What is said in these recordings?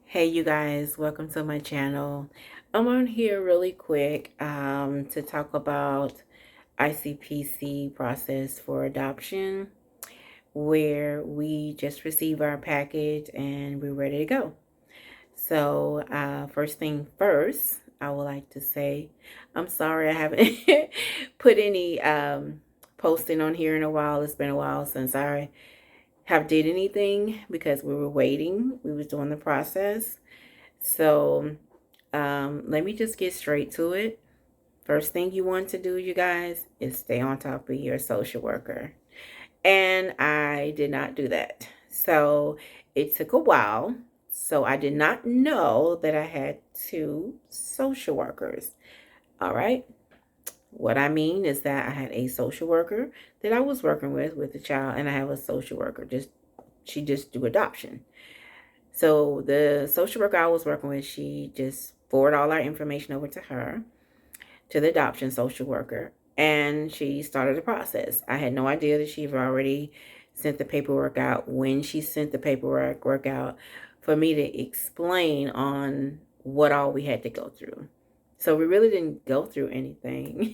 Hey you guys, welcome to my channel. I'm on here really quick to talk about ICPC process for adoption, where we just received our package and we're ready to go. So first thing first, I would like to say I'm sorry I haven't put any posting on here in a while. It's been a while since I have did anything because we were waiting. We was doing the process. So let me just get straight to it. First thing you want to do, you guys, is stay on top of your social worker. And I did not do that. So it took a while. So I did not know that I had two social workers. All right. What I mean is that I had a social worker that I was working with the child, and I have a social worker. She just do adoption. So the social worker I was working with, she just forwarded all our information over to her, to the adoption social worker, and she started the process. I had no idea that she'd already sent the paperwork out. When she sent the paperwork out for me to explain on what all we had to go through. So we really didn't go through anything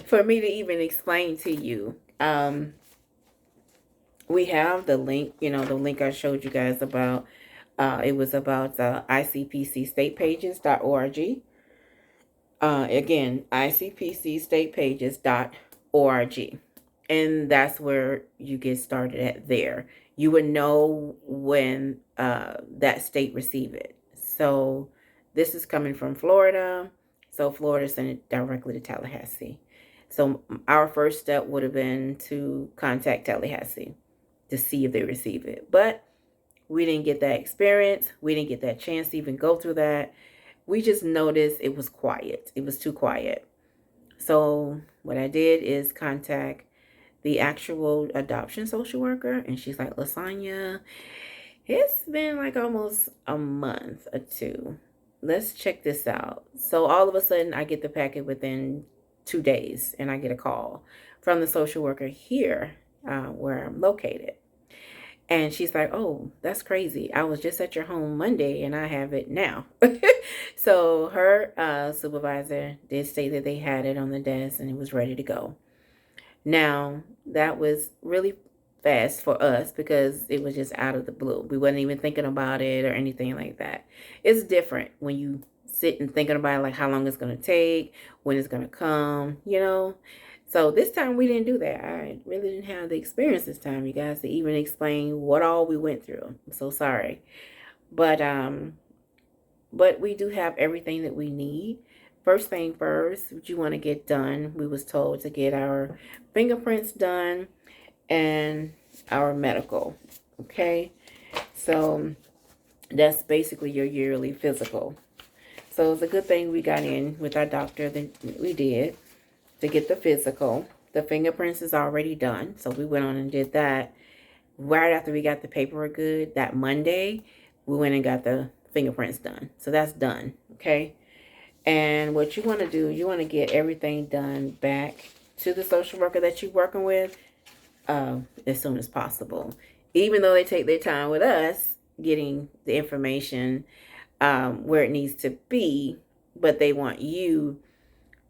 for me to even explain to you. We have the link, the link I showed you guys about. It was about ICPCstatepages.org. Again, ICPCstatepages.org. And that's where you get started at there. You would know when that state received it. So this is coming from Florida. So Florida sent it directly to Tallahassee. So our first step would have been to contact Tallahassee to see if they receive it. But we didn't get that experience. We didn't get that chance to even go through that. We just noticed it was quiet. It was too quiet. So what I did is contact the actual adoption social worker, and she's like, Lasagna, it's been like almost a month or two. Let's check this out. So all of a sudden I get the packet within 2 days, and I get a call from the social worker here where I'm located. And she's like, oh, that's crazy. I was just at your home Monday and I have it now. So her supervisor did say that they had it on the desk and it was ready to go. Now, that was really fast for us because it was just out of the blue. We wasn't even thinking about it or anything like that. It's different when you sit and thinking about it, like how long it's going to take, when it's going to come, So this time we didn't do that. I really didn't have the experience this time, you guys, to even explain what all we went through. I'm so sorry. But we do have everything that we need. First thing first, what you want to get done, we was told to get our fingerprints done and our medical. Okay? So that's basically your yearly physical. So it's a good thing we got in with our doctor that we did to get the physical. The fingerprints is already done. So we went on and did that. Right after we got the paperwork good, that Monday, we went and got the fingerprints done. So that's done, okay? And what you want to do, you want to get everything done back to the social worker that you're working with as soon as possible. Even though they take their time with us getting the information where it needs to be, but they want you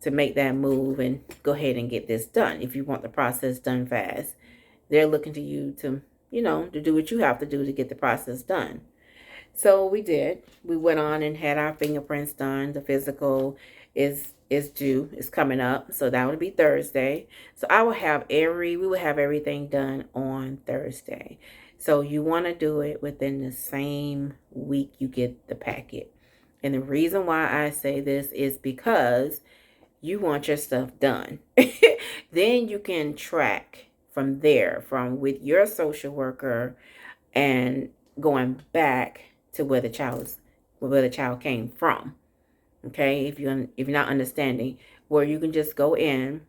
to make that move and go ahead and get this done. If you want the process done fast, they're looking to you to, to do what you have to do to get the process done. So we did. We went on and had our fingerprints done. The physical is due. It's coming up. So that would be Thursday. So we will have everything done on Thursday. So you want to do it within the same week you get the packet. And the reason why I say this is because you want your stuff done. Then you can track from there, from with your social worker and going back to where the child came from. Okay, if you're not understanding, where you can just go in,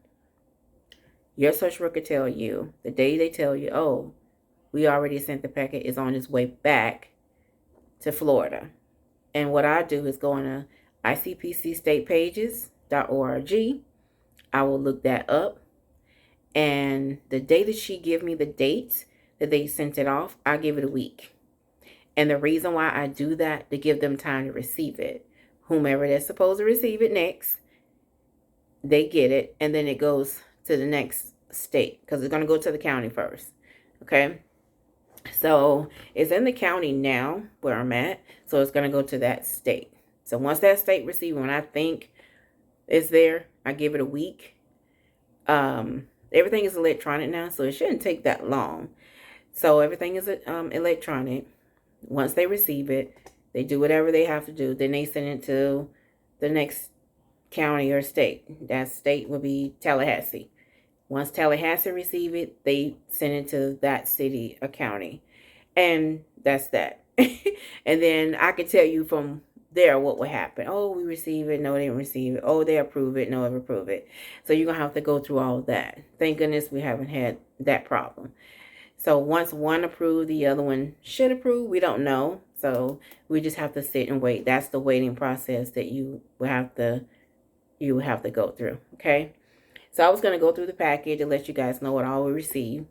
your social worker tell you the day they tell you, oh, we already sent the packet, is on its way back to Florida. And what I do is go on to ICPCstatepages.org. I will look that up, and the day that she give me the date that they sent it off, I give it a week. And the reason why I do that, to give them time to receive it. Whomever they're supposed to receive it next, they get it, and then it goes to the next state, because it's going to go to the county first. Okay, so it's in the county now where I'm at, so it's going to go to that state. So once that state receives, when I think it's there, I give it a week. Everything is electronic now, so it shouldn't take that long. So everything is electronic. Once they receive it, they do whatever they have to do. Then they send it to the next county or state. That state will be Tallahassee. Once Tallahassee receive it, they send it to that city or county. And that's that. And then I can tell you from there what will happen. Oh, we receive it. No, they didn't receive it. Oh, they approve it. No, they approve it. So you're going to have to go through all of that. Thank goodness we haven't had that problem. So once one approved, the other one should approve. We don't know. So we just have to sit and wait. That's the waiting process that you will have to go through. Okay. So I was going to go through the package and let you guys know what all we received.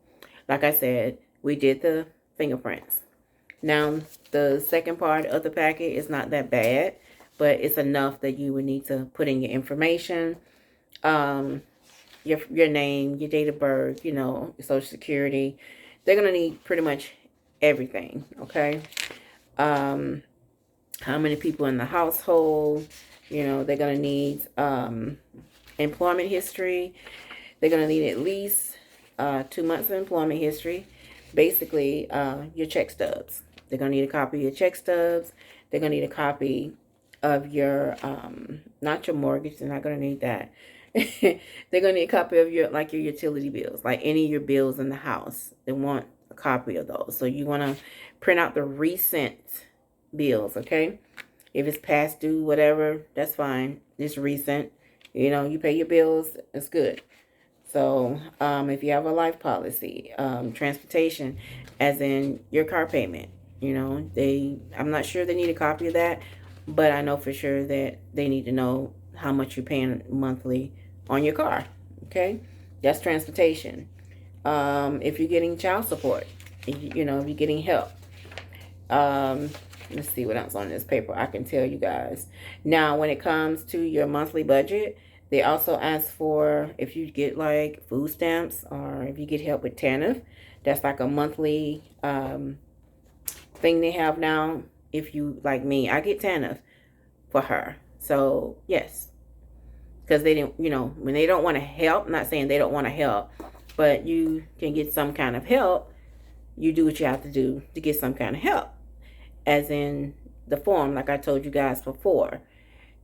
Like I said, we did the fingerprints. Now, the second part of the packet is not that bad, but it's enough that you would need to put in your information, your name, your date of birth, your social security. They're going to need pretty much everything, okay? How many people in the household, they're going to need employment history. They're going to need at least 2 months of employment history. Basically, your check stubs. They're going to need a copy of your check stubs. They're going to need a copy of your, not your mortgage. They're not going to need that. They're going to need a copy of your utility bills, like any of your bills in the house. They want a copy of those. So you want to print out the recent bills, okay? If it's past due, whatever, that's fine. It's recent. You pay your bills, it's good. So if you have a life policy, transportation, as in your car payment, I'm not sure they need a copy of that, but I know for sure that they need to know how much you're paying monthly on your car. Okay, that's transportation. If you're getting child support, if you're getting help. Let's see what else on this paper I can tell you guys. Now, when it comes to your monthly budget, they also ask for if you get like food stamps or if you get help with TANF. That's like a monthly thing they have now. If you, like me, I get TANF for her. So, yes. Because they didn't, when they don't want to help, I'm not saying they don't want to help, but you can get some kind of help. You do what you have to do to get some kind of help. As in the form, like I told you guys before.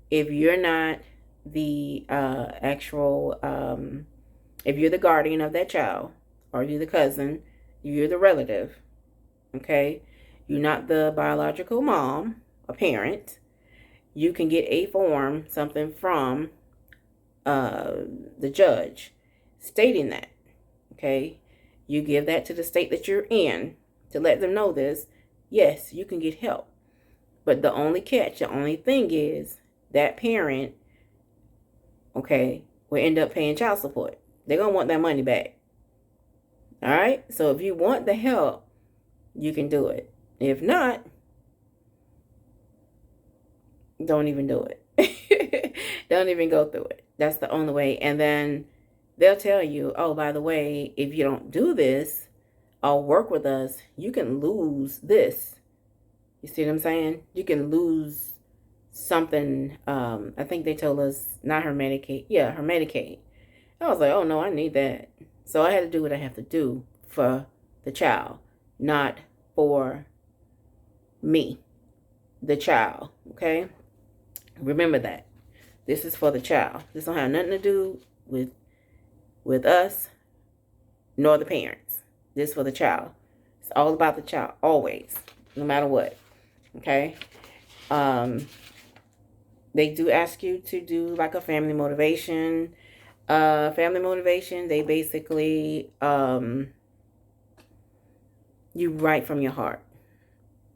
If you're not the if you're the guardian of that child, or you're the cousin, you're the relative, okay? You're not the biological mom or parent, you can get a form, something from the judge stating that, okay? You give that to the state that you're in to let them know this. Yes, you can get help. But the only catch, the only thing is that parent, okay, will end up paying child support. They're going to want that money back. All right? So if you want the help, you can do it. If not, don't even do it. Don't even go through it. That's the only way. And then they'll tell you, oh, by the way, if you don't do this or work with us, you can lose this. You see what I'm saying? You can lose something. I think they told us, not her Medicaid. Yeah, her Medicaid. I was like, oh, no, I need that. So I had to do what I have to do for the child, not for me, the child. Okay? Remember that. This is for the child. This don't have nothing to do with us nor the parents. This is for the child. It's all about the child, always, no matter what. Okay? They do ask you to do like a family motivation. Family motivation, they basically, you write from your heart.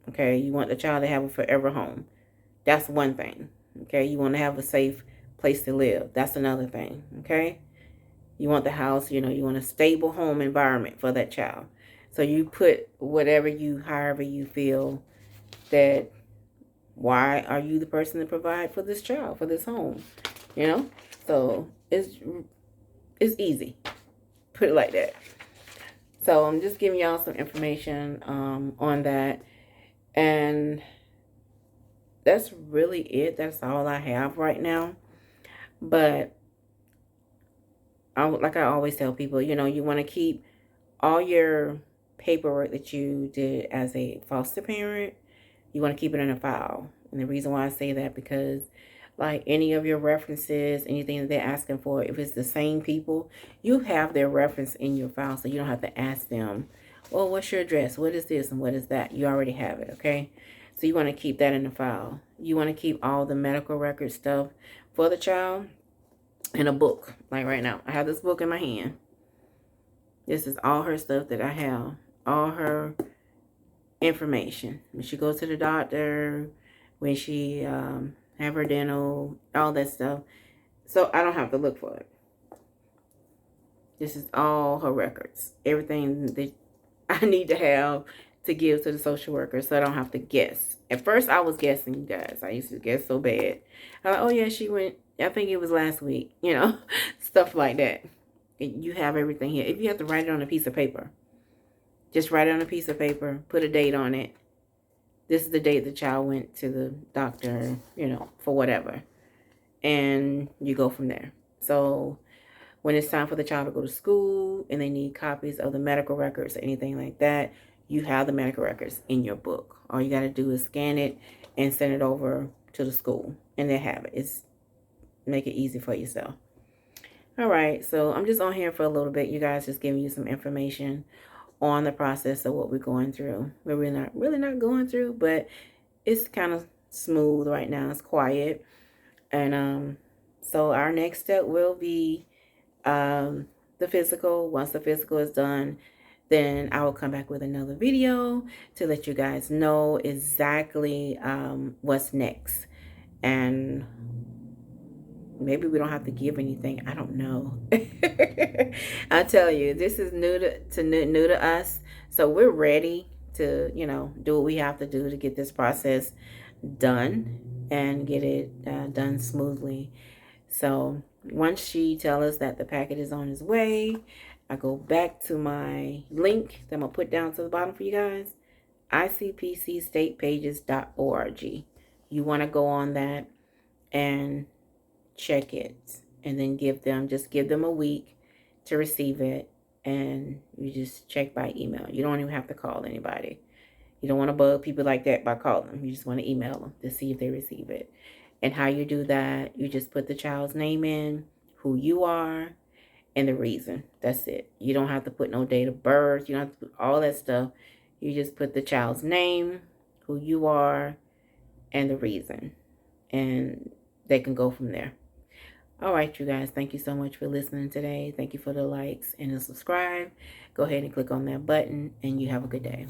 Okay? You want the child to have a forever home. That's one thing. Okay? You want to have a safe place to live. That's another thing. Okay? You want the house, you want a stable home environment for that child. So you put however you feel that why are you the person to provide for this child, for this home? You know? So it's easy. Put it like that. So I'm just giving y'all some information on that. And that's really it. That's all I have right now. But like I always tell people, you know, you want to keep all your paperwork that you did as a foster parent, you want to keep it in a file. And the reason why I say that, because like any of your references, anything that they're asking for, if it's the same people, you have their reference in your file, so you don't have to ask them, well, what's your address? What is this and what is that? You already have it, okay? So you want to keep that in the file. You want to keep all the medical record stuff for the child in a book. Like right now, I have this book in my hand. This is all her stuff that I have. All her information. When she goes to the doctor, when she have her dental, all that stuff. So I don't have to look for it. This is all her records. Everything that I need to have to give to the social worker, so I don't have to guess. At first, I was guessing, you guys. I used to guess so bad. Oh, yeah, she went, I think it was last week, you know, stuff like that. You have everything here. If you have to write it on a piece of paper, just write it on a piece of paper, put a date on it. This is the date the child went to the doctor, you know, for whatever. And you go from there. So when it's time for the child to go to school and they need copies of the medical records or anything like that, you have the medical records in your book. All you got to do is scan it and send it over to the school. And they have it. Make it easy for yourself. All right. So I'm just on here for a little bit. You guys, just giving you some information on the process of what we're going through. We're really not going through, but it's kind of smooth right now. It's quiet. And so our next step will be the physical. Once the physical is done, then I will come back with another video to let you guys know exactly what's next. And maybe we don't have to give anything. I don't know. I tell you, this is new to us. So we're ready to, you know, do what we have to do to get this process done and get it done smoothly. So once she tells us that the packet is on its way, I go back to my link that I'm going to put down to the bottom for you guys, ICPCstatepages.org. You want to go on that and check it, and then give them a week to receive it, and you just check by email. You don't even have to call anybody. You don't want to bug people like that by calling them. You just want to email them to see if they receive it. And how you do that, you just put the child's name in, who you are, and the reason. That's it. You don't have to put no date of birth. You don't have to put all that stuff. You just put the child's name, who you are, and the reason. And they can go from there. All right, you guys. Thank you so much for listening today. Thank you for the likes and the subscribe. Go ahead and click on that button, and you have a good day.